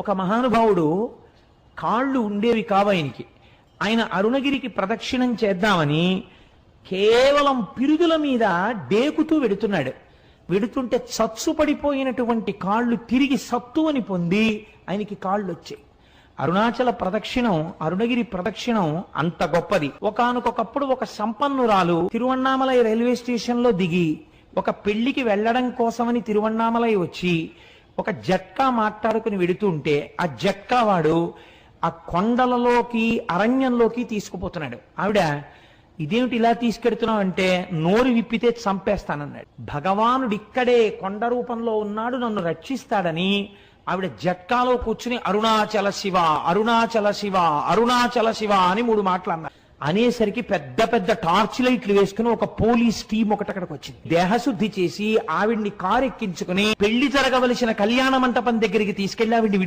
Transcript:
ఒక మహానుభావుడు కాళ్ళు ఉండేవి కావు ఆయనకి. ఆయన అరుణగిరికి ప్రదక్షిణం చేద్దామని కేవలం పిరుదుల మీద డేకుతూ వెడుతున్నాడు. వెడుతుంటే చచ్చు పడిపోయినటువంటి కాళ్ళు తిరిగి సత్తువని పొంది ఆయనకి కాళ్ళు వచ్చాయి. అరుణాచల ప్రదక్షిణం, అరుణగిరి ప్రదక్షిణం అంత గొప్పది. ఒకానొకప్పుడు ఒక సంపన్నురాలు తిరువణ్ణామలై రైల్వే స్టేషన్ లో దిగి ఒక పెళ్లికి వెళ్లడం కోసమని తిరువణ్ణామలై వచ్చి ఒక జట్కా మాట్లాడుకుని వెడుతుంటే ఆ జట్కా వాడు ఆ కొండలలోకి అరణ్యంలోకి తీసుకుపోతున్నాడు. ఆవిడ, ఇదేమిటి ఇలా తీసుకెడుతున్నావు అంటే, నోరు విప్పితే చంపేస్తానన్నాడు. భగవానుడు ఇక్కడే కొండ రూపంలో ఉన్నాడు, నన్ను రక్షిస్తాడని ఆవిడ జట్కాలో కూర్చుని అరుణాచల శివ, అరుణాచల శివ, అరుణాచల శివ అని 3 మాటలు అన్నారు. అనేసరికి పెద్ద పెద్ద టార్చ్ లైట్లు వేసుకుని ఒక పోలీస్ టీం ఒకటి అక్కడికి వచ్చింది. దేహశుద్ధి చేసి ఆవిడ్ని కారు ఎక్కించుకుని పెళ్లి జరగవలసిన కళ్యాణ మంటపం దగ్గరికి తీసుకెళ్లి ఆవిడ్ని